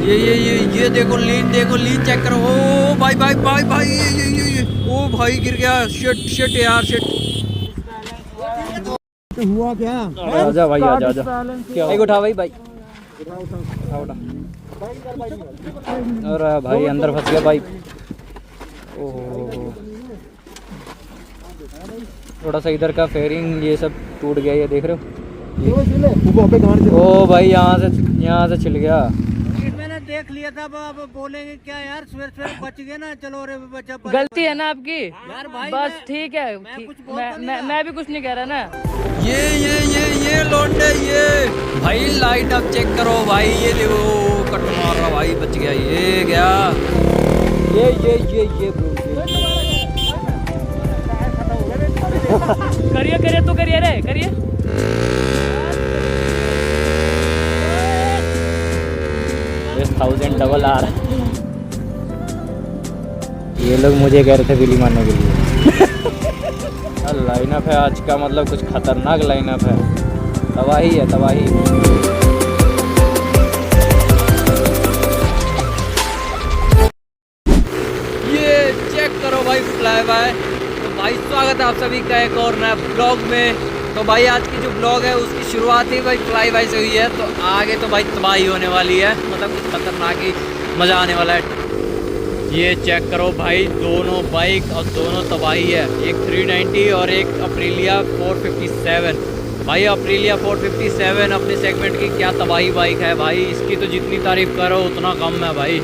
ये देखो लीन चेक करो। ओ भाई ये ओ भाई गिर गया। शिट यार शिट। हुआ क्या? आजा भाई आजा क्या उठा भाई उठा। और भाई अंदर फंस गया भाई। ओहो थोड़ा सा इधर का फेयरिंग ये सब टूट गया, ये देख रहे हो। ओ भाई यहाँ से छिल गया। मैंने देख लिया था। अब बोलेंगे क्या यार, सवेरे बच गए ना। चलो रे बच्चा, गलती है ना आपकी यार भाई बस ठीक है। मैं भी कुछ नहीं कह रहा ना। ये लौंडे ये भाई लाइट अब चेक करो भाई। ये देखो कट मार रहा भाई, बच गया ये गया। ये करिए तो करिए रे करिए। $1000 ये लोग मुझे कह रहे थे बिल्ली मारने के लिए। लाइनअप है आज का, मतलब कुछ खतरनाक लाइनअप है। तबाही है तबाही। ये चेक करो भाई फ्लाई बाय। तो भाई स्वागत है आप सभी का एक और नया ब्लॉग में। तो भाई आज की जो ब्लॉग है उसकी शुरुआत ही भाई फ्लाई बाय से हुई है। तो आगे तो भाई तबाही होने वाली है, मतलब कुछ खतरनाक ही मज़ा आने वाला है। ये चेक करो भाई, दोनों बाइक और दोनों तबाही है। एक 390 और एक अप्रीलिया 457। भाई अप्रीलिया 457 अपने सेगमेंट की क्या तबाही बाइक है भाई। इसकी तो जितनी तारीफ़ करो उतना कम है भाई।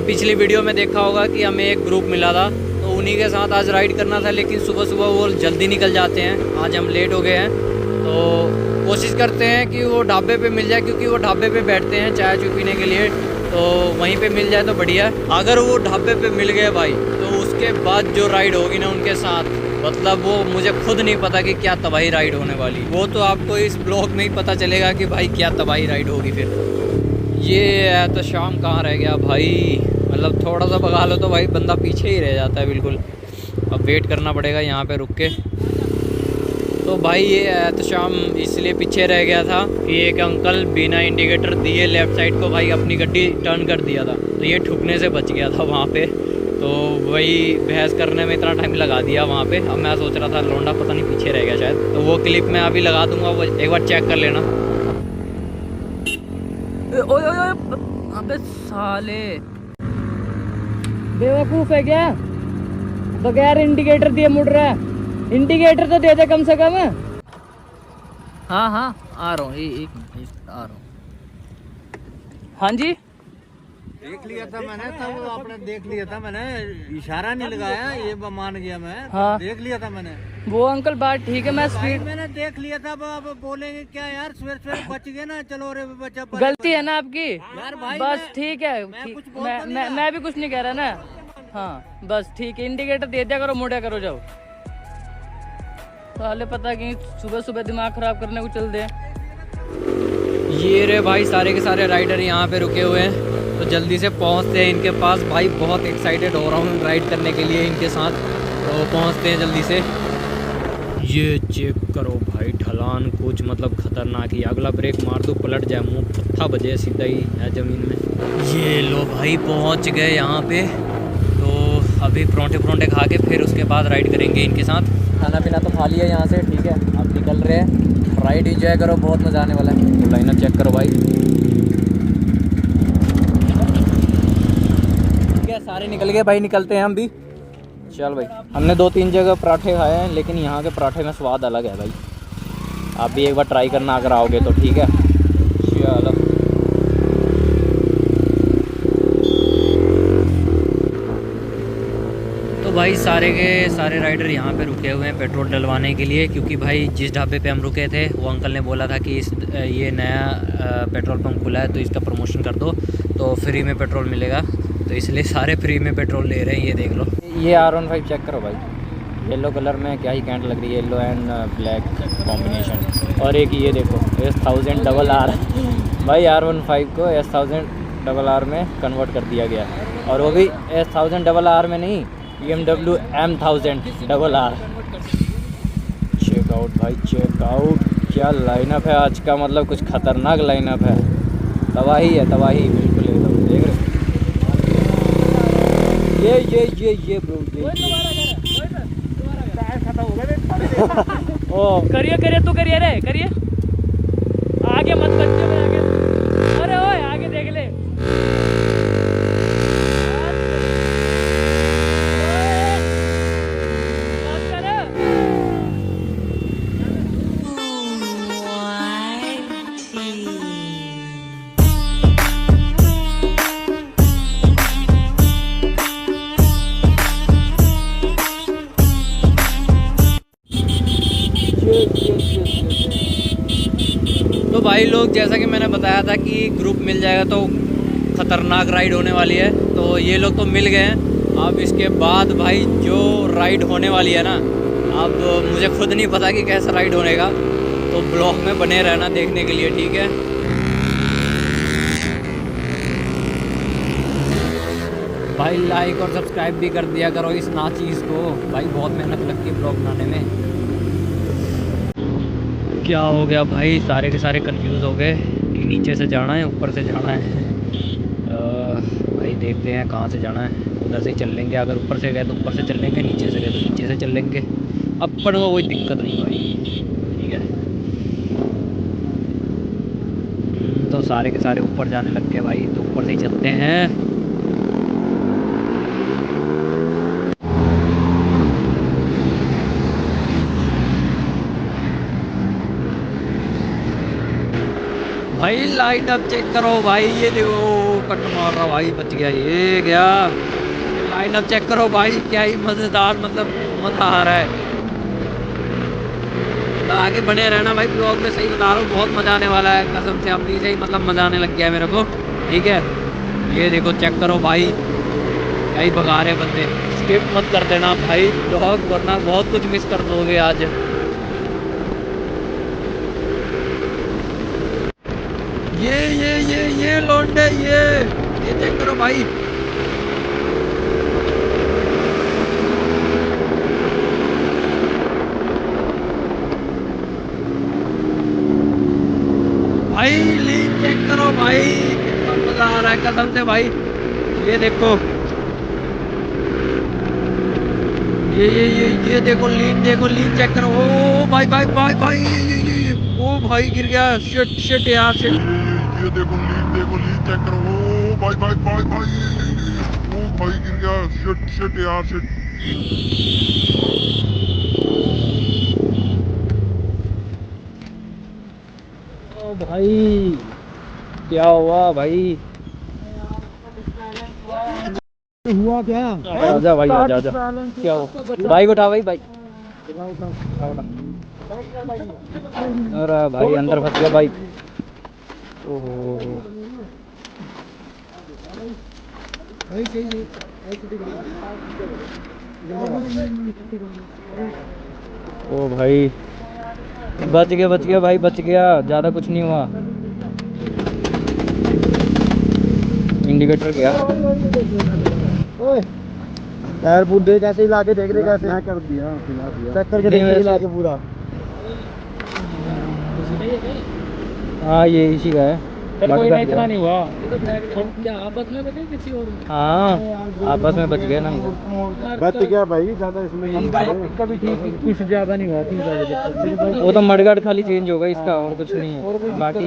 पिछली वीडियो में देखा होगा कि हमें एक ग्रुप मिला था, तो उन्हीं के साथ आज राइड करना था, लेकिन सुबह वो जल्दी निकल जाते हैं। आज हम लेट हो गए हैं, तो कोशिश करते हैं कि वो ढाबे पे मिल जाए, क्योंकि वो ढाबे पे बैठते हैं चाय चुय पीने के लिए। तो वहीं पे मिल जाए तो बढ़िया है। अगर वो ढाबे पे मिल गए भाई, तो उसके बाद जो राइड होगी ना उनके साथ, मतलब वो मुझे खुद नहीं पता कि क्या तबाही राइड होने वाली। वो तो आपको इस ब्लॉग में ही पता चलेगा कि भाई क्या तबाही राइड होगी फिर। ये है तो शाम कहाँ रह गया भाई, मतलब थोड़ा सा भगा लो तो भाई बंदा पीछे ही रह जाता है बिल्कुल। अब वेट करना पड़ेगा यहाँ पे रुक के। तो भाई ये है तो शाम इसलिए पीछे रह गया था कि एक अंकल बिना इंडिकेटर दिए लेफ़्ट साइड को भाई अपनी गड्डी टर्न कर दिया था, तो ये ठुकने से बच गया था वहाँ पे। तो वही बहस करने में इतना टाइम लगा दिया वहाँ पे। अब मैं सोच रहा था लौंडा पता नहीं पीछे रह गया शायद, तो वो क्लिप मैं अभी लगा दूंगा, वो एक बार चेक कर लेना। ओए अबे साले बेवकूफ है क्या, बगैर इंडिकेटर दिए मुड़ रहा है। इंडिकेटर तो दे दे कम से कम। हाँ आ रहा हूँ, एक मिनट आ रहा हूँ। हाँ जी देख लिया था मैंने, तब आपने देख लिया था। मैंने इशारा नहीं लगाया, ये मान गया मैं। हाँ देख लिया था मैंने। वो अंकल बात ठीक है, मैं स्पीड मैंने देख लिया था। अब बोलेंगे क्या यार, सवेरे बच गए ना। चलो रे बच्चा, गलती है ना आपकी यार भाई। बस ठीक है। मैं भी कुछ नहीं कह रहा ना। हाँ बस ठीक है, इंडिकेटर दे दिया करो, मुड़ा करो जाओ। साले पता कि सुबह दिमाग खराब करने को चल दे। ये रे भाई सारे के सारे राइडर यहाँ पे रुके हुए हैं, तो जल्दी से पहुँचते हैं इनके पास। भाई बहुत एक्साइटेड हो रहा हूँ राइड करने के लिए इनके साथ, तो पहुँचते हैं जल्दी से। ये चेक करो भाई, ढलान कुछ मतलब खतरनाक ही। अगला ब्रेक मार दो पलट जाए, मुँह पत्था बजे सीधा ही है ज़मीन में। ये लो भाई पहुँच गए यहाँ पे। तो अभी परोंठे खा के फिर उसके बाद राइड करेंगे इनके साथ। खाना पीना तो खा लिया यहाँ से, ठीक है। अब निकल रहे हैं, राइड एंजॉय करो, बहुत मज़ा आने वाला है। तो लाइनअप चेक करो भाई, ठीक है सारे निकल गए भाई। निकलते हैं हम भी, चल भाई। हमने 2-3 जगह पराठे खाए हैं, लेकिन यहाँ के पराठे में स्वाद अलग है भाई। आप भी एक बार ट्राई करना अगर आओगे तो, ठीक है। चलो भाई सारे के सारे राइडर यहाँ पे रुके हुए हैं पेट्रोल डलवाने के लिए, क्योंकि भाई जिस ढाबे पे हम रुके थे वो अंकल ने बोला था कि ये नया पेट्रोल पंप खुला है, तो इसका प्रमोशन कर दो तो फ्री में पेट्रोल मिलेगा। तो इसलिए सारे फ्री में पेट्रोल ले रहे हैं। ये देख लो, ये R15 चेक करो भाई, येलो कलर में क्या ही कैंट लग रही है, येलो एंड ब्लैक कॉम्बिनेशन। और एक ये देखो S1000RR भाई, R15 को S1000RR में कन्वर्ट कर दिया गया, और वो भी S1000RR में नहीं, BMW M1000RR। चेकआउट भाई चेकआउट, क्या लाइनअप है आज का, मतलब कुछ खतरनाक लाइनअप है। तबाही है तबाही बिल्कुल एकदम, देख रहे ये ब्रो ओ करिए तू करिए रे करिए आगे मत बच्चे में आगे अरे ओए आगे देख ले तो भाई लोग, जैसा कि मैंने बताया था कि ग्रुप मिल जाएगा तो ख़तरनाक राइड होने वाली है, तो ये लोग तो मिल गए हैं। अब इसके बाद भाई जो राइड होने वाली है ना, अब मुझे खुद नहीं पता कि कैसा राइड होने का, तो ब्लॉग में बने रहना देखने के लिए, ठीक है। भाई लाइक और सब्सक्राइब भी कर दिया करो इस ना चीज़ को, भाई बहुत मेहनत लगती है ब्लॉग बनाने में। क्या हो गया भाई, सारे के सारे कंफ्यूज हो गए कि नीचे से जाना है ऊपर से जाना है। भाई देखते हैं कहाँ से जाना है, उधर से चल लेंगे। अगर ऊपर से गए तो ऊपर से चल लेंगे, नीचे से गए तो नीचे से चल लेंगे। अपन को कोई दिक्कत नहीं भाई, ठीक है। तो सारे के सारे ऊपर जाने लग गए भाई, तो ऊपर से ही चलते हैं। भाई लाइन अप चेक करो भाई, ये देखो कट मार रहा भाई, बच गया, ये गया। लाइन अप चेक करो भाई, क्या ही मज़ेदार, मतलब मज़ा आ रहा है। तो आगे बने रहना भाई ब्लॉग में, सही बता रहा हूँ, बहुत मज़ा आने वाला है कसम से। अपनी से ही मतलब मज़ा आने लग गया है मेरे को, ठीक है। ये देखो चेक करो भाई, क्या ही भगा रहे बंदे। स्किप मत कर देना भाई ब्लॉग, वरना बहुत कुछ मिस कर दोगे आज। ये लौंडे, ये चेक करो भाई। भाई लीन चेक करो भाई, कितना मजा आ रहा है कसम से भाई। ये देखो, ये देखो लीन, देखो लीन चेक करो। ओ भाई भाई भाई भाई, ये ओ भाई गिर गया, शिट शिट यार शिट। ये देखो लीड चेक करो। ओ भाई भाई भाई भाई, ओ भाई गिर गया, शिट शिट यार शिट। ओ भाई क्या हुआ भाई, हुआ क्या? आजा भाई आजा आजा, क्या हुआ? बाइक उठा भाई, बाइक। अरे भाई अंदर फंस गया बाइक। ओहो ओ भाई, बच गया भाई, बच गया, ज़्यादा कुछ नहीं हुआ। इंडिकेटर गया। यार बुड्ढे जैसे ही लाके देख रहे, कैसे कर दिया, चेक करके देख रहे लाके पूरा। हाँ ये इसी का है, कोई नहीं, इतना नहीं हुआ। क्या आपस में बचे किसी और? हाँ आपस में बच गए ना। बच गया भाई, ज्यादा इसमें कभी ठीक, कुछ ज्यादा नहीं हुआ। वो तो मडगार्ड खाली चेंज होगा इसका, और कुछ नहीं है। बाकी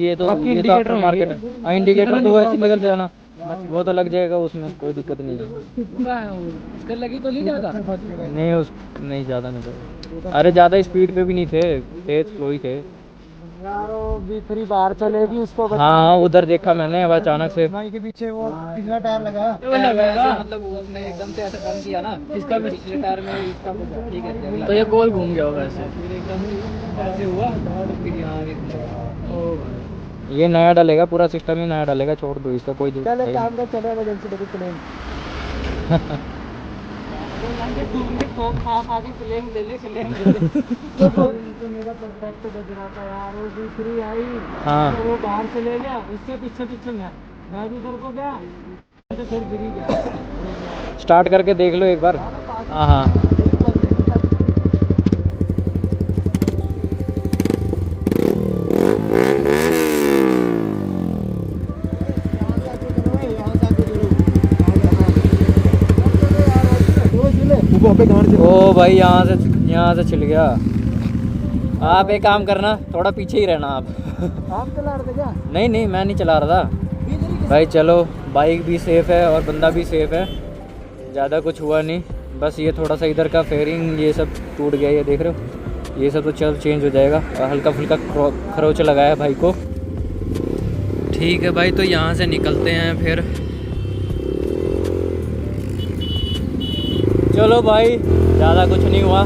ये तो आफ्टर मार्केट है। इंडिकेटर तो वैसे बदल जाना, वो तो लग जाएगा, उसमें कोई दिक्कत नहीं है। लगी तो नहीं जाता? नहीं उस नहीं ज़्यादा नहीं, अरे ज़्यादा स्पीड पे भी नहीं थे, तेज स्लो ही थे यार वो फ्री बाहर चलेगी उसको। हाँ उधर देखा मैंने, अब अचानक से के पीछे वो पिछला टायर लगा, मतलब उसने एकदम से ऐसा टर्न किया ना, इसका भी पिछले टायर में, इसका ठीक है, तो ये गोल घूम गया होगा ऐसे, फिर एकदम ऐसे हुआ, फिर यहाँ ये नया डालेगा, पूरा सिस्टम ही नया डालेगा, छोड़ दो इसका कोई दिक्कत चले नहीं। काम का चले इमरजेंसी लेके चले। मेरा परफेक्ट बज रहा था यार, वो दूसरी आई, हाँ तो वो बाहर चले गया, उसके पीछे पीछे मैं भी उधर को गया, तो फिर गिर ही गया। स्टार्ट करके देख लो एक बार। हाँ हाँ अबे गांड ओ भाई यहाँ से छिल गया। आप एक काम करना, थोड़ा पीछे ही रहना आप। आप चला रहे थे क्या? नहीं मैं नहीं चला रहा था भाई। चलो बाइक भी सेफ़ है और बंदा भी सेफ़ है, ज़्यादा कुछ हुआ नहीं। बस ये थोड़ा सा इधर का फेयरिंग ये सब टूट गया, ये देख रहे हो, ये सब तो चल चेंज हो जाएगा। और हल्का फुल्का खरोच लगाया भाई को। ठीक है भाई, तो यहाँ से निकलते हैं फिर। चलो भाई, ज़्यादा कुछ नहीं हुआ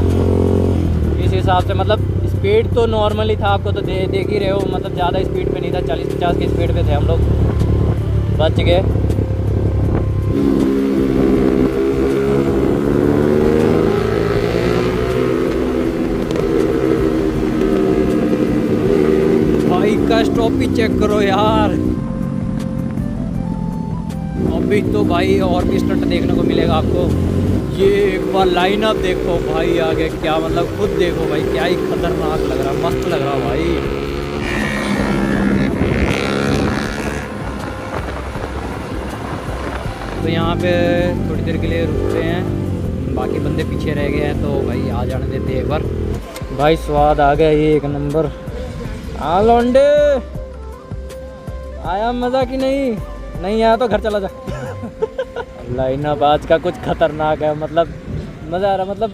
इस हिसाब से। मतलब स्पीड तो नॉर्मल ही था, आपको तो देख ही रहे हो। मतलब ज़्यादा स्पीड पे नहीं था, 40-50 की स्पीड पे थे हम लोग, बच गए। बाइक का स्टॉप भी चेक करो यार। अभी तो भाई और भी स्टंट देखने को मिलेगा आपको। ये एक बार लाइन अप देखो भाई आगे, क्या मतलब खुद देखो भाई, क्या ही खतरनाक लग रहा, मस्त लग रहा भाई। तो यहाँ पे थोड़ी देर के लिए रुकते हैं, बाकी बंदे पीछे रह गए हैं तो भाई आ जाने देते हैं एक बार। भाई स्वाद आ गया ये एक नंबर। हाँ लौंडे, आया मज़ा कि नहीं आया तो घर चला जा। लाइन अप आज का कुछ खतरनाक है, मतलब मज़ा आ रहा। मतलब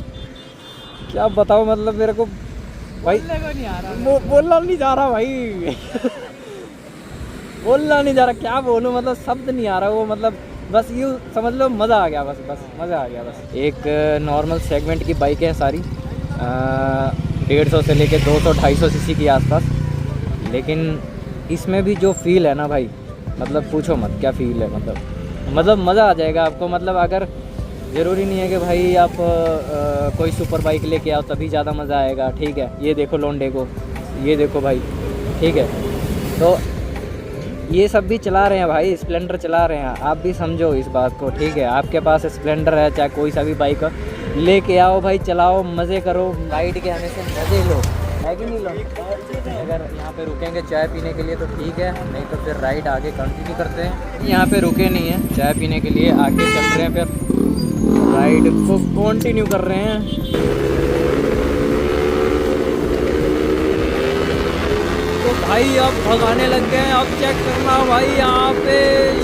क्या बताऊँ, मतलब मेरे को भाई नहीं आ रहा, बोलना नहीं जा रहा भाई। बोलना नहीं जा रहा, क्या बोलूँ, मतलब शब्द नहीं आ रहा वो। मतलब बस यूँ समझ लो, मज़ा आ गया, बस मज़ा आ गया बस। एक नॉर्मल सेगमेंट की बाइकें हैं सारी, 150 से लेके 200-250 सीसी के आसपास। लेकिन इसमें भी जो फील है ना भाई, मतलब पूछो मत क्या फील है। मतलब मज़ा आ जाएगा आपको। मतलब अगर ज़रूरी नहीं है कि भाई आप कोई सुपर बाइक लेके आओ तभी ज़्यादा मज़ा आएगा। ठीक है, ये देखो लोंडे को, ये देखो भाई, ठीक है। तो ये सब भी चला रहे हैं भाई, स्प्लेंडर चला रहे हैं, आप भी समझो इस बात को। ठीक है, आपके पास स्प्लेंडर है, चाहे कोई सा भी बाइक लेके आओ भाई, चलाओ, मज़े करो, राइड के हमेशा मज़े लो, है कि नहीं लो। अगर यहाँ पे रुकेंगे चाय पीने के लिए तो ठीक है, नहीं तो फिर राइड आगे कंटिन्यू करते हैं। यहाँ पे रुके नहीं हैं चाय पीने के लिए, आगे चल रहे हैं, फिर राइड को कंटिन्यू कर रहे हैं। तो भाई अब भगाने लग गए हैं, अब चेक करना भाई यहाँ पे,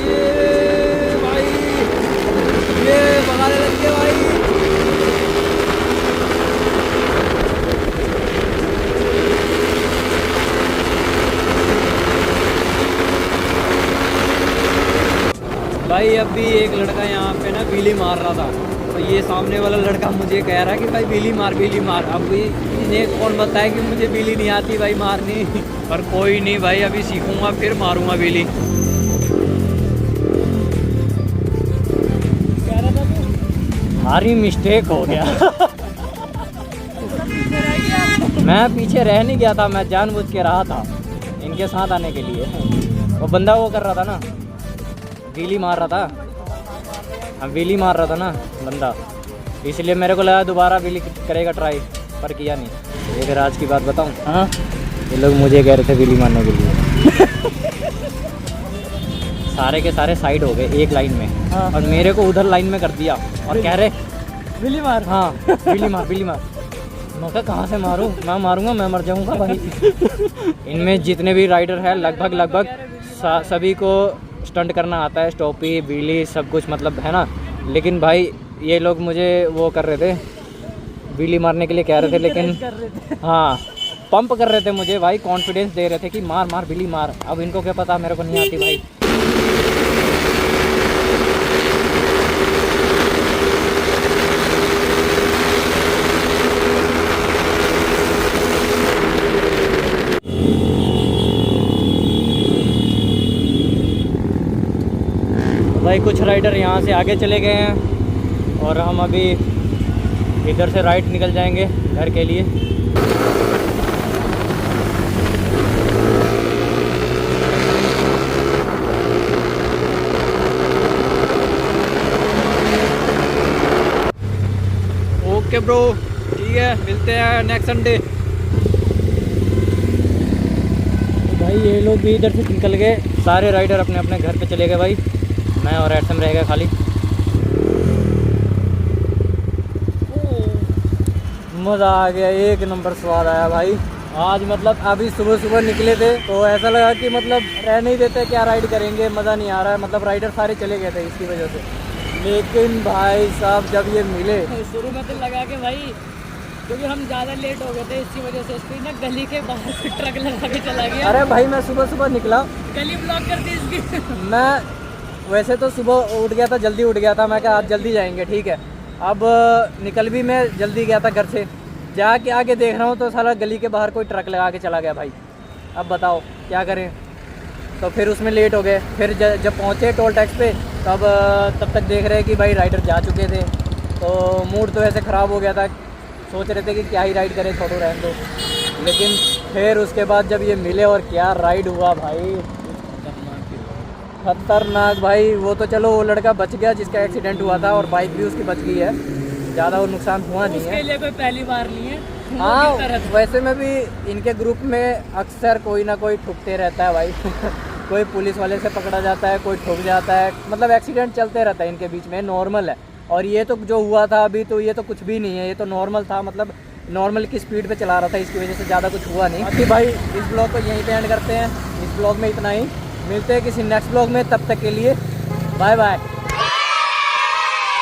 ये भाई ये भगाने लग गए भाई। भाई अभी एक लड़का यहाँ पे ना बीली मार रहा था, तो ये सामने वाला लड़का मुझे कह रहा है कि भाई बीली मार। अब इन्हें कौन बताए कि मुझे बीली नहीं आती भाई मारनी। पर कोई नहीं भाई, अभी सीखूंगा फिर मारूंगा बीली। हमारी मिस्टेक हो गया। मैं पीछे रह नहीं गया था, मैं जानबूझ के रहा था इनके साथ आने के लिए। वो बंदा वो कर रहा था ना, व्हीली मार रहा था, हाँ व्हीली मार रहा था ना बंदा, इसलिए मेरे को लगा दोबारा व्हीली करेगा ट्राई, पर किया नहीं। एक राज की बात बताऊं, हाँ ये लोग मुझे कह रहे थे व्हीली मारने के लिए। सारे के सारे साइड हो गए एक लाइन में, हाँ। और मेरे को उधर लाइन में कर दिया और कह रहे व्हीली मार, हाँ व्हीली मार। मैं कहा कहाँ से मारूं, मैं मारूंगा, मैं मर जाऊंगा भाई। इनमें जितने भी राइडर हैं लगभग सभी को स्टंट करना आता है, स्टॉपी व्हीली सब कुछ, मतलब है ना। लेकिन भाई ये लोग मुझे वो कर रहे थे, व्हीली मारने के लिए कह रहे थे, लेकिन हाँ पंप कर रहे थे मुझे भाई, कॉन्फिडेंस दे रहे थे कि मार व्हीली मार। अब इनको क्या पता मेरे को नहीं आती भाई। भाई कुछ राइडर यहाँ से आगे चले गए हैं और हम अभी इधर से राइट निकल जाएंगे घर के लिए। ओके ब्रो, ठीक है, मिलते हैं नेक्स्ट संडे। भाई ये लोग भी इधर से निकल गए, सारे राइडर अपने अपने घर पे चले गए भाई, मैं और एटम रह गया खाली। मज़ा आ गया, एक नंबर स्वाद आया भाई। आज मतलब अभी सुबह सुबह निकले थे तो ऐसा लगा कि मतलब रह नहीं देते, क्या राइड करेंगे, मज़ा नहीं आ रहा है, मतलब राइडर सारे चले गए थे इसकी वजह से। लेकिन भाई साहब जब ये मिले, शुरू में तो लगा के भाई क्योंकि हम ज़्यादा लेट हो गए थे इसी वजह से इसको ना गली के बाहर से ट्रक लगा के चला गया। अरे भाई मैं सुबह सुबह निकला, गली ब्लॉक कर दी इसकी। मैं वैसे तो सुबह उठ गया था, जल्दी उठ गया था, मैं कहा आज जल्दी जाएंगे, ठीक है। अब निकल भी मैं जल्दी गया था घर से, जाके आगे देख रहा हूँ तो सारा गली के बाहर कोई ट्रक लगा के चला गया भाई। अब बताओ क्या करें, तो फिर उसमें लेट हो गए। फिर जब पहुँचे टोल टैक्स पे तब तक देख रहे कि भाई राइडर जा चुके थे, तो मूड तो ऐसे ख़राब हो गया था, सोच रहे थे कि क्या ही राइड करें, छोड़ो रहने दो। लेकिन फिर उसके बाद जब ये मिले और क्या राइड हुआ भाई, खतरनाक भाई। वो तो चलो वो लड़का बच गया जिसका एक्सीडेंट हुआ था, और बाइक भी उसकी बच गई है, ज़्यादा वो नुकसान हुआ नहीं है। उसके लिए कोई पहली बार नहीं है। हाँ वैसे में भी इनके ग्रुप में अक्सर कोई ना कोई ठुकते रहता है भाई कोई पुलिस वाले से पकड़ा जाता है, कोई ठुक जाता है, मतलब एक्सीडेंट चलते रहता है इनके बीच में, नॉर्मल है। और ये तो जो हुआ था अभी तो ये तो कुछ भी नहीं है, ये तो नॉर्मल था, मतलब नॉर्मल की स्पीड पे चला रहा था, इसकी वजह से ज़्यादा कुछ हुआ नहीं। बाकी भाई इस ब्लॉग को यहीं पे एंड करते हैं, इस ब्लॉग में इतना ही, मिलते हैं किसी नेक्स्ट ब्लॉग में, तब तक के लिए बाय बाय।